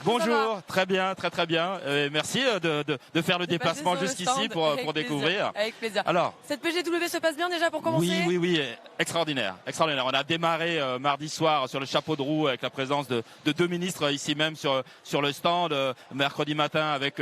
Bonjour, très bien, très bien. Merci de faire le déplacement jusqu'ici pour découvrir. Avec plaisir. Alors, cette PGW se passe bien déjà pour commencer? Oui, extraordinaire. On a démarré mardi soir sur le chapeau de roue avec la présence de deux ministres ici même sur le stand. Mercredi matin avec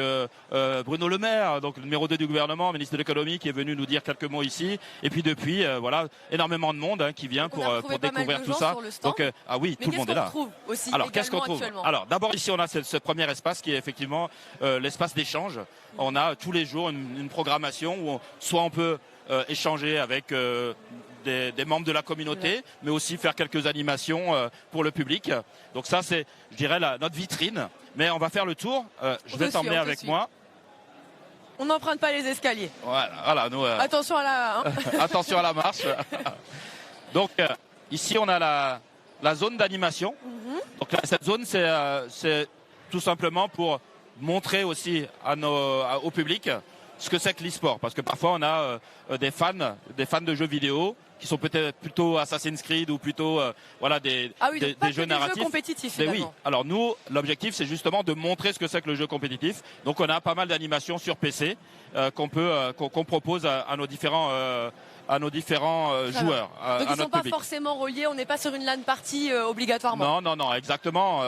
Bruno Le Maire, donc le numéro 2 du gouvernement, ministre de l'économie, qui est venu nous dire quelques mots ici. Et puis depuis, voilà, énormément de monde qui vient pour découvrir tout ça. Donc ah oui, tout le monde est là. Aussi alors qu'est-ce qu'on trouve? Alors d'abord ici on a ce premier espace qui est effectivement l'espace d'échange. On a tous les jours une programmation où soit on peut échanger avec des membres de la communauté, mais aussi faire quelques animations pour le public. Donc ça c'est, je dirais, notre vitrine. Mais on va faire le tour. Je vais t'emmener avec moi. On n'emprunte pas les escaliers. Voilà, nous, attention à la, attention à la marche. Donc ici on a la zone d'animation. Donc là, cette zone c'est tout simplement pour montrer aussi au public ce que c'est que l'e-sport. Parce que parfois on a des fans de jeux vidéo qui sont peut-être plutôt Assassin's Creed ou plutôt voilà des jeux narratifs. Des jeux compétitifs. Mais oui. Alors nous, l'objectif c'est justement de montrer ce que c'est que le jeu compétitif. Donc on a pas mal d'animations sur PC qu'on propose à nos différents joueurs. Donc ils ne sont pas forcément reliés, on n'est pas sur une LAN party obligatoirement. Non, exactement.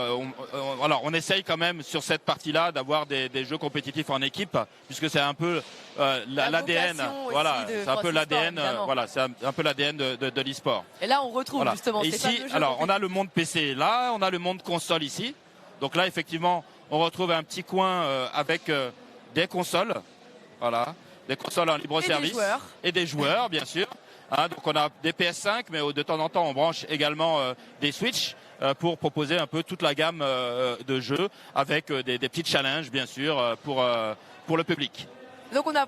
Alors on essaye quand même sur cette partie-là d'avoir des jeux compétitifs en équipe, puisque c'est un peu l'ADN. Voilà, c'est un peu l'ADN. Voilà, c'est un peu l'ADN de l'e-sport. Et là on retrouve justement. Et ici, alors on a le monde PC là, on a le monde console ici. Donc là effectivement, on retrouve un petit coin avec des consoles. Voilà. Des consoles en libre service et des joueurs bien sûr. Donc on a des PS5, mais de temps en temps on branche également des Switch pour proposer un peu toute la gamme de jeux avec des petits challenges bien sûr pour le public. Donc on a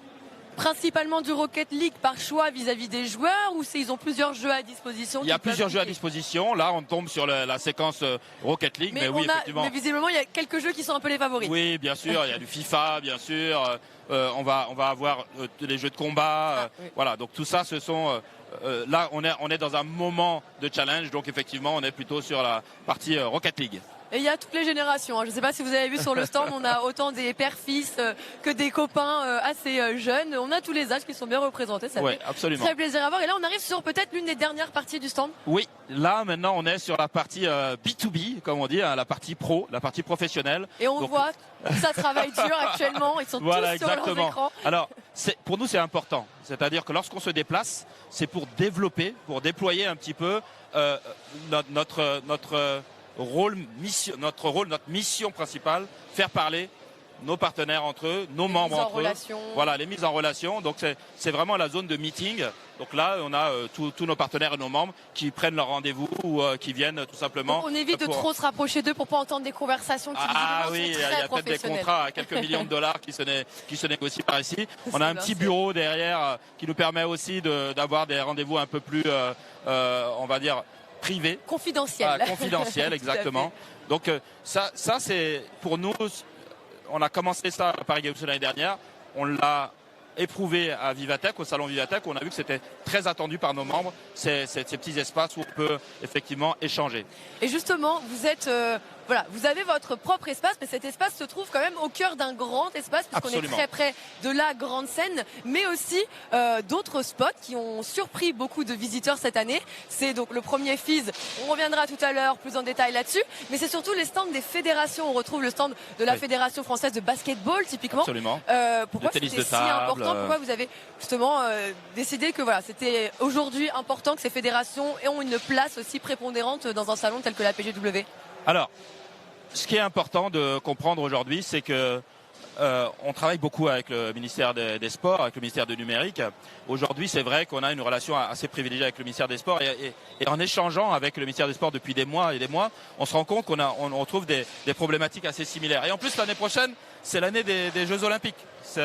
principalement du Rocket League par choix vis-à-vis des joueurs, ou ils ont plusieurs jeux à disposition? Il y a plusieurs jeux à disposition. Là, on tombe sur la séquence Rocket League. Mais oui, effectivement. Mais visiblement, il y a quelques jeux qui sont un peu les favoris. Oui, bien sûr. Il y a du FIFA, bien sûr. On va avoir les jeux de combat. Voilà. Donc tout ça, ce sont. Là, on est dans un moment de challenge. Donc effectivement, on est plutôt sur la partie Rocket League. Et il y a toutes les générations. Je ne sais pas si vous avez vu sur le stand, on a autant des pères-fils que des copains assez jeunes. On a tous les âges qui sont bien représentés. Ça fait absolument. Très plaisir à voir. Et là, on arrive sur peut-être l'une des dernières parties du stand. Oui, là maintenant, on est sur la partie B2B, comme on dit, la partie pro, la partie professionnelle. Et on voit que ça travaille dur actuellement. Ils sont tous sur leurs écrans. Alors, pour nous, c'est important. C'est-à-dire que lorsqu'on se déplace, c'est pour développer, pour déployer un petit peu notre mission principale, faire parler nos partenaires entre eux, nos membres entre eux. Voilà, les mises en relation. Donc c'est vraiment la zone de meeting. Donc là, on a tous nos partenaires et nos membres qui prennent leur rendez-vous ou qui viennent tout simplement. Donc on évite de trop se rapprocher d'eux pour pas entendre des conversations qui il y a peut-être des contrats à quelques millions de dollars qui se négocient par ici. On a un petit bureau derrière qui nous permet aussi d'avoir des rendez-vous un peu plus, on va dire, privé. Confidentiel. Confidentiel, exactement. Donc ça c'est pour nous, on a commencé ça à Paris Games l'année dernière, on l'a éprouvé à Vivatech, au salon Vivatech, où on a vu que c'était très attendu par nos membres, ces petits espaces où on peut effectivement échanger. Et justement, vous avez votre propre espace, mais cet espace se trouve quand même au cœur d'un grand espace, puisqu'on est très près de la grande scène, mais aussi d'autres spots qui ont surpris beaucoup de visiteurs cette année. C'est donc le premier FISE, on reviendra tout à l'heure plus en détail là-dessus, mais c'est surtout les stands des fédérations. On retrouve le stand de la Fédération française de basketball, typiquement. Absolument. Pourquoi c'était si important? Pourquoi vous avez justement décidé que c'était aujourd'hui important que ces fédérations aient une place aussi prépondérante dans un salon tel que la PGW? Alors, ce qui est important de comprendre aujourd'hui, c'est que on travaille beaucoup avec le ministère des Sports, avec le ministère du Numérique. Aujourd'hui, c'est vrai qu'on a une relation assez privilégiée avec le ministère des Sports et en échangeant avec le ministère des Sports depuis des mois et des mois, on se rend compte qu'on trouve des problématiques assez similaires. Et en plus, l'année prochaine, c'est l'année des Jeux Olympiques. On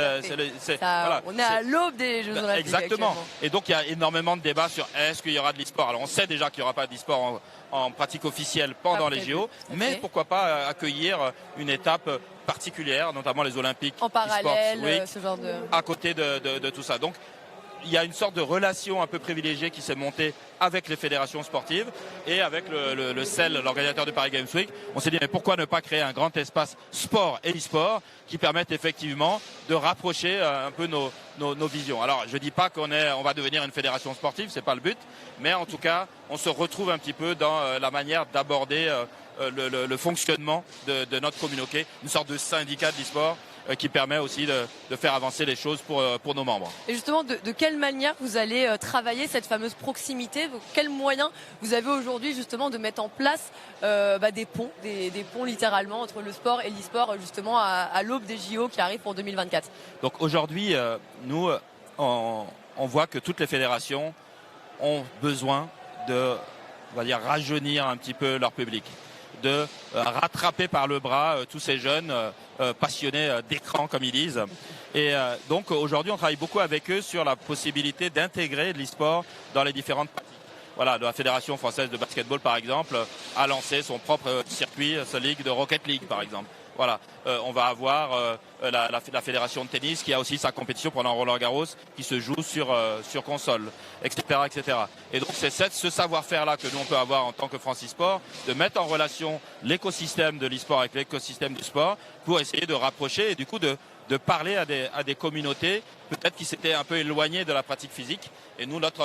est à l'aube des Jeux Olympiques. Exactement. Actuellement. Et donc, il y a énormément de débats sur est-ce qu'il y aura de l'e-sport. Alors, on sait déjà qu'il n'y aura pas d'e-sport en pratique officielle pendant les JO, mais pourquoi pas accueillir une étape particulière, notamment les Olympiques. En parallèle, ce genre de... À côté de tout ça. Donc, il y a une sorte de relation un peu privilégiée qui s'est montée avec les fédérations sportives et avec le CEL, l'organisateur de Paris Games Week. On s'est dit mais pourquoi ne pas créer un grand espace sport et e-sport qui permette effectivement de rapprocher un peu nos visions. Alors je dis pas on va devenir une fédération sportive, c'est pas le but, mais en tout cas on se retrouve un petit peu dans la manière d'aborder le fonctionnement de notre communauté, une sorte de syndicat de l'e-sport qui permet aussi de faire avancer les choses pour nos membres. Et justement, de quelle manière vous allez travailler cette fameuse proximité? Quels moyens vous avez aujourd'hui justement de mettre en place des ponts littéralement entre le sport et l'e-sport justement à l'aube des JO qui arrivent pour 2024? Donc aujourd'hui, nous, on voit que toutes les fédérations ont besoin de, on va dire, rajeunir un petit peu leur public, de rattraper par le bras tous ces jeunes passionnés d'écran comme ils disent. Et donc aujourd'hui on travaille beaucoup avec eux sur la possibilité d'intégrer de l'e-sport dans les différentes pratiques. Voilà, la Fédération française de basketball par exemple a lancé son propre circuit, sa ligue de Rocket League par exemple. Voilà, on va avoir la fédération de tennis qui a aussi sa compétition pendant Roland-Garros qui se joue sur console, etc., etc. Et donc c'est ce savoir-faire-là que nous on peut avoir en tant que Francisport, de mettre en relation l'écosystème de l'e-sport avec l'écosystème du sport pour essayer de rapprocher et du coup de parler à des communautés peut-être qui s'étaient un peu éloignées de la pratique physique. Et nous, notre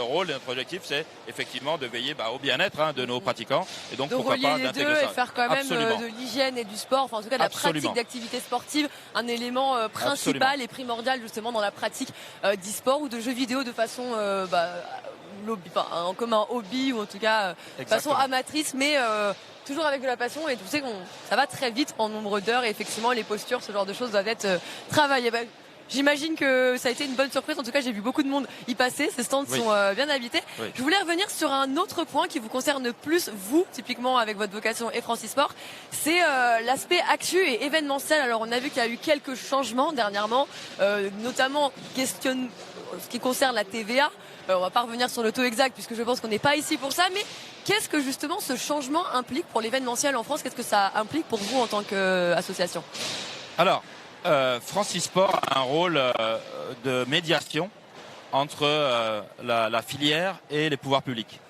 rôle et notre objectif, c'est effectivement de veiller au bien-être de nos pratiquants. Et donc, pourquoi pas d'intégrer ça. Et faire quand même de l'hygiène et du sport, enfin en tout cas de la pratique d'activité sportive, un élément principal et primordial justement dans la pratique d'e-sport ou de jeux vidéo de façon comme un hobby ou en tout cas de façon amatrice, mais toujours avec de la passion. Et tu sais ça va très vite en nombre d'heures et effectivement les postures, ce genre de choses doivent être travaillées. J'imagine que ça a été une bonne surprise. En tout cas, j'ai vu beaucoup de monde y passer. Ces stands sont bien habités. Oui. Je voulais revenir sur un autre point qui vous concerne plus, vous, typiquement avec votre vocation et Francisport. C'est l'aspect actu et événementiel. Alors, on a vu qu'il y a eu quelques changements dernièrement, notamment ce qui concerne la TVA. On va pas revenir sur le taux exact puisque je pense qu'on n'est pas ici pour ça. Mais qu'est-ce que justement ce changement implique pour l'événementiel en France? Qu'est-ce que ça implique pour vous en tant qu'association? Alors, Francisport a un rôle de médiation entre la filière et les pouvoirs publics.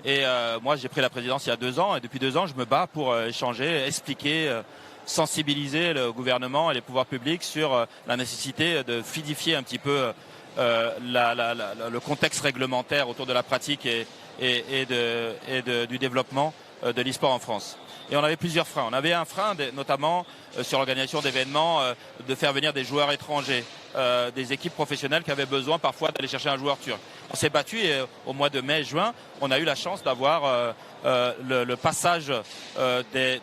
Et moi, j'ai pris la présidence il y a 2 ans et depuis 2 ans, je me bats pour échanger, expliquer, sensibiliser le gouvernement et les pouvoirs publics sur la nécessité de fluidifier un petit peu le contexte réglementaire autour de la pratique et du développement de l'e-sport en France. Et on avait plusieurs freins. On avait un frein, notamment sur l'organisation d'événements, de faire venir des joueurs étrangers, des équipes professionnelles qui avaient besoin parfois d'aller chercher un joueur turc. On s'est battu et au mois de mai-juin, on a eu la chance d'avoir le passage des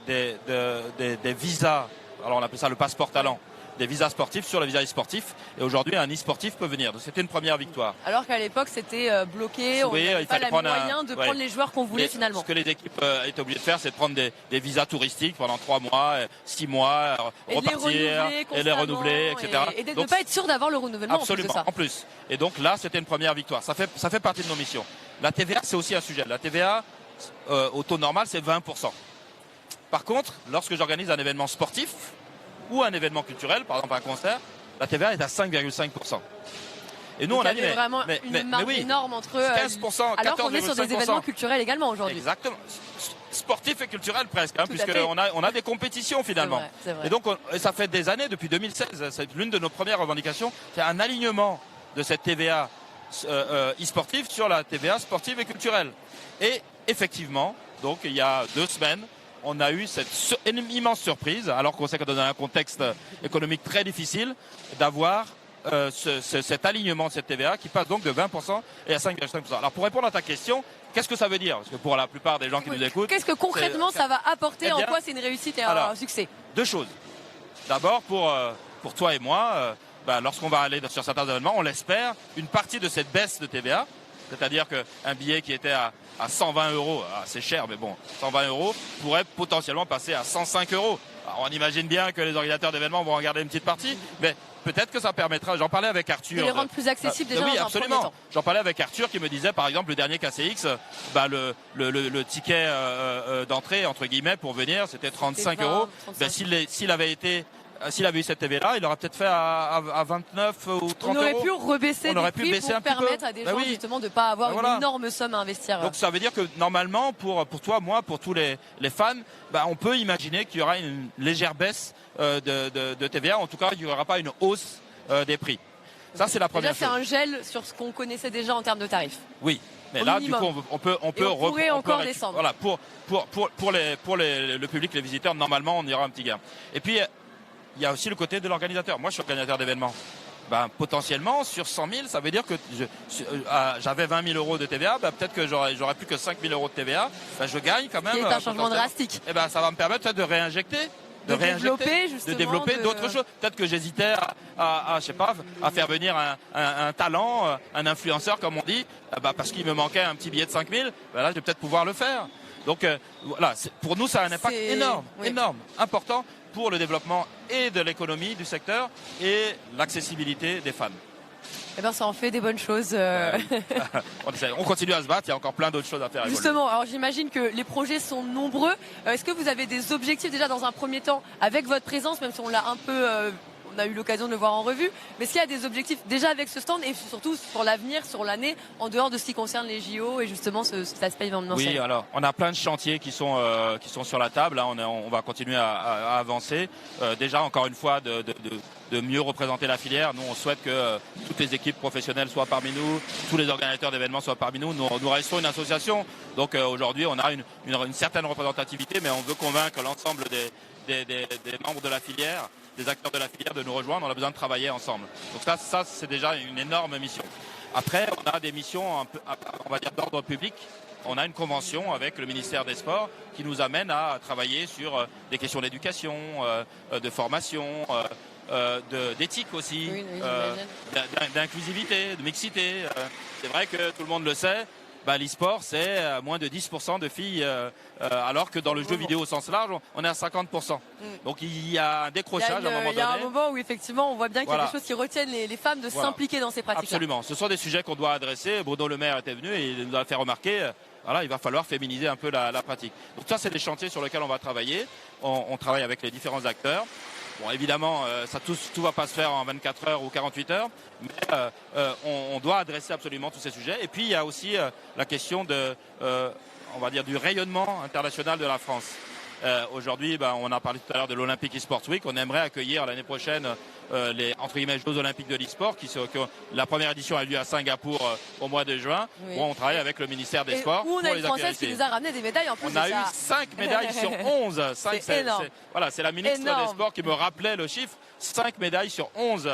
visas. Alors on appelle ça le passeport talent. Des visas sportifs sur le visa e-sportif. Et aujourd'hui, un e-sportif peut venir. Donc c'était une première victoire. Alors qu'à l'époque, c'était bloqué. On n'avait pas les moyens de prendre les joueurs qu'on voulait finalement. Ce que les équipes étaient obligées de faire, c'est de prendre des visas touristiques pendant 3 mois, 6 mois, repartir et les renouveler, etc. Et de ne pas être sûr d'avoir le renouvellement. Absolument, en plus. Et donc là, c'était une première victoire. Ça fait partie de nos missions. La TVA, c'est aussi un sujet. La TVA, au taux normal, c'est 20%. Par contre, lorsque j'organise un événement sportif, ou un événement culturel, par exemple un concert, la TVA est à 5,5%. Et nous, donc on a dit vraiment une marge énorme entre 15%, alors qu'on est sur des événements culturels également aujourd'hui. Exactement. Sportif et culturel presque, puisqu'on a des compétitions finalement. C'est vrai. Et donc ça fait des années, depuis 2016, c'est l'une de nos premières revendications, c'est un alignement de cette TVA e-sportive sur la TVA sportive et culturelle. Et effectivement, donc il y a 2 semaines, on a eu cette immense surprise, alors qu'on sait que dans un contexte économique très difficile, d'avoir cet alignement de cette TVA qui passe donc de 20% et à 5,5%. Alors pour répondre à ta question, qu'est-ce que ça veut dire? Parce que pour la plupart des gens qui nous écoutent... Qu'est-ce que concrètement ça va apporter? En quoi c'est une réussite et un succès? 2 choses. D'abord, pour toi et moi, lorsqu'on va aller sur certains événements, on l'espère, une partie de cette baisse de TVA, c'est-à-dire qu'un billet qui était à 120 €, c'est cher, mais bon, 120 € pourrait potentiellement passer à 105 €. Alors, on imagine bien que les organisateurs d'événements vont regarder une petite partie, mais peut-être que ça permettra. J'en parlais avec Arthur. Et les rendre plus accessibles déjà. Oui, dans absolument. un premier temps. J'en parlais avec Arthur qui me disait, par exemple, le dernier KCX, le ticket d'entrée entre guillemets pour venir, c'était 35 €. S'il avait été s'il avait eu cette TVA-là, il aurait peut-être fait à 29 ou 30 euros. On aurait pu rebaisser les prix pour permettre à des gens justement de ne pas avoir une énorme somme à investir. Donc ça veut dire que normalement, pour toi, moi, pour tous les fans, on peut imaginer qu'il y aura une légère baisse de TVA. En tout cas, il n'y aura pas une hausse des prix. Ça, c'est la première chose. Déjà, c'est un gel sur ce qu'on connaissait déjà en termes de tarifs. Oui. Mais là, du coup, on pourrait encore descendre. Voilà, pour le public, les visiteurs, normalement, on ira un petit gain. Et puis, il y a aussi le côté de l'organisateur. Moi, je suis organisateur d'événements. Potentiellement, sur 100 000, ça veut dire que j'avais 20 000 euros de TVA. Peut-être que j'aurais plus que 5 000 euros de TVA. Je gagne quand même. C'est un changement drastique. Et ça va me permettre peut-être de réinjecter. De développer d'autres choses. Peut-être que j'hésitais je sais pas, à faire venir un talent, un influenceur comme on dit, parce qu'il me manquait un petit billet de 5 000. Là, je vais peut-être pouvoir le faire. Donc voilà, pour nous, ça a un impact énorme, important pour le développement et de l'économie du secteur et l'accessibilité des fans. Ça en fait des bonnes choses. On continue à se battre, il y a encore plein d'autres choses à faire. Justement, alors j'imagine que les projets sont nombreux. Est-ce que vous avez des objectifs déjà dans un premier temps avec votre présence, même si on l'a un peu... on a eu l'occasion de le voir en revue, mais est-ce qu'il y a des objectifs déjà avec ce stand et surtout sur l'avenir, sur l'année, en dehors de ce qui concerne les JO et justement cet aspect événementiel? Oui, alors on a plein de chantiers qui sont sur la table. Là, on va continuer à avancer. Déjà, encore une fois, de mieux représenter la filière. Nous, on souhaite que toutes les équipes professionnelles soient parmi nous, tous les organisateurs d'événements soient parmi nous. Nous restons une association. Donc aujourd'hui, on a une certaine représentativité, mais on veut convaincre l'ensemble des membres de la filière, des acteurs de la filière de nous rejoindre. On a besoin de travailler ensemble. Donc ça c'est déjà une énorme mission. Après, on a des missions, on va dire, d'ordre public. On a une convention avec le ministère des Sports qui nous amène à travailler sur des questions d'éducation, de formation, d'éthique aussi, d'inclusivité, de mixité. C'est vrai que tout le monde le sait. L'e-sport, c'est moins de 10% de filles, alors que dans le jeu vidéo au sens large, on est à 50%. Donc il y a un décrochage à un moment donné. Il y a un moment où effectivement, on voit bien qu'il y a des choses qui retiennent les femmes de s'impliquer dans ces pratiques. Absolument. Ce sont des sujets qu'on doit adresser. Bruno Le Maire était venu et il nous a fait remarquer. Voilà, il va falloir féminiser un peu la pratique. Donc ça, c'est des chantiers sur lesquels on va travailler. On travaille avec les différents acteurs. Bon, évidemment, tout va pas se faire en 24 heures ou 48 heures, mais on doit adresser absolument tous ces sujets. Et puis, il y a aussi la question on va dire, du rayonnement international de la France. Aujourd'hui, on a parlé tout à l'heure de l'Olympic eSports Week. On aimerait accueillir l'année prochaine les entre guillemets Jeux Olympiques de l'e-sport, la première édition a lieu à Singapour au mois de juin. Oui. On travaille avec le ministère des Sports. Où on a une Française qui nous a ramené des médailles en plus. On a eu 5 médailles sur 11. C'est énorme. Voilà, c'est la ministre des Sports qui me rappelait le chiffre. 5 médailles sur 11,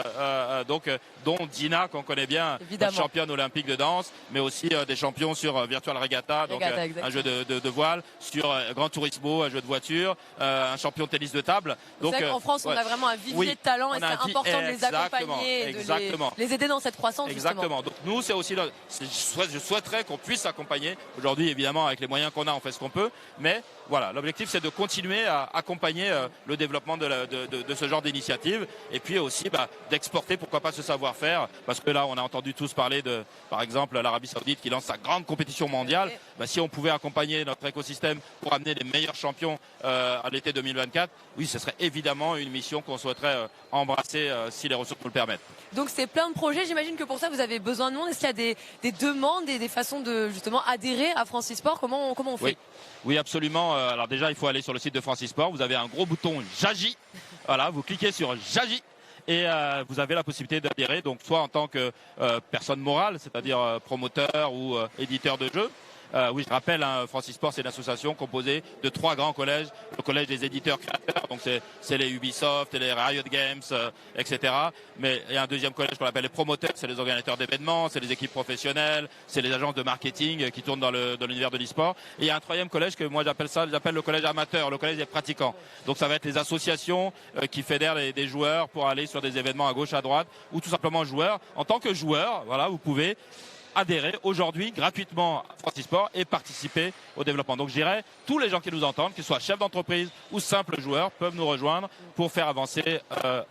dont Dina, qu'on connaît bien, championne olympique de danse, mais aussi des champions sur Virtual Regatta, donc un jeu de voile, sur Gran Turismo, un jeu de voiture, un champion de tennis de table. Donc en France, on a vraiment un vivier de talent et c'est important de les accompagner et de les aider dans cette croissance. Exactement. Donc nous, c'est aussi je souhaiterais qu'on puisse accompagner. Aujourd'hui, évidemment, avec les moyens qu'on a, on fait ce qu'on peut, mais voilà, l'objectif c'est de continuer à accompagner le développement de ce genre d'initiative et puis aussi d'exporter, pourquoi pas, ce savoir-faire, parce que là on a entendu tous parler de, par exemple, l'Arabie Saoudite qui lance sa grande compétition mondiale. Si on pouvait accompagner notre écosystème pour amener les meilleurs champions à l'été 2024, oui, ce serait évidemment une mission qu'on souhaiterait embrasser si les ressources nous le permettent. Donc c'est plein de projets, j'imagine que pour ça vous avez besoin de monde. Est-ce qu'il y a des demandes et des façons de justement adhérer à France eSport? Comment on fait? Oui, absolument. Alors déjà, il faut aller sur le site de France eSport. Vous avez un gros bouton J'agis. Voilà, vous cliquez sur J'agis et vous avez la possibilité d'adhérer. Donc soit en tant que personne morale, c'est-à-dire promoteur ou éditeur de jeux. Oui, je rappelle, France eSport, c'est une association composée de 3 grands collèges. Le collège des éditeurs créateurs, donc c'est les Ubisoft, les Riot Games, etc. Mais il y a un deuxième collège qu'on appelle les promoteurs, c'est les organisateurs d'événements, c'est les équipes professionnelles, c'est les agences de marketing qui tournent dans l'univers de l'e-sport. Et il y a un troisième collège que moi j'appelle le collège amateur, le collège des pratiquants. Donc ça va être les associations qui fédèrent des joueurs pour aller sur des événements à gauche, à droite, ou tout simplement joueurs. En tant que joueur, voilà, vous pouvez adhérer aujourd'hui gratuitement à Francisport et participer au développement. Donc je dirais, tous les gens qui nous entendent, qu'ils soient chefs d'entreprise ou simples joueurs, peuvent nous rejoindre pour faire avancer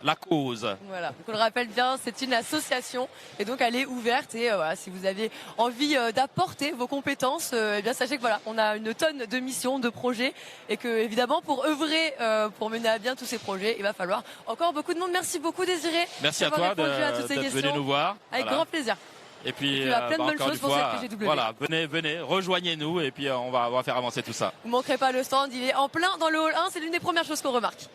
la cause. Voilà, donc on le rappelle bien, c'est une association et donc elle est ouverte et voilà, si vous avez envie d'apporter vos compétences, eh bien sachez que voilà, on a une tonne de missions, de projets et que évidemment pour œuvrer, pour mener à bien tous ces projets, il va falloir encore beaucoup de monde. Merci beaucoup Désiré. Merci à toi d'être venu nous voir. Avec grand plaisir. Et puis, plein de bonnes choses pour cette PGW. Voilà, venez, rejoignez-nous et puis on va faire avancer tout ça. Vous ne manquerez pas le stand, il est en plein dans le hall 1, c'est l'une des premières choses qu'on remarque.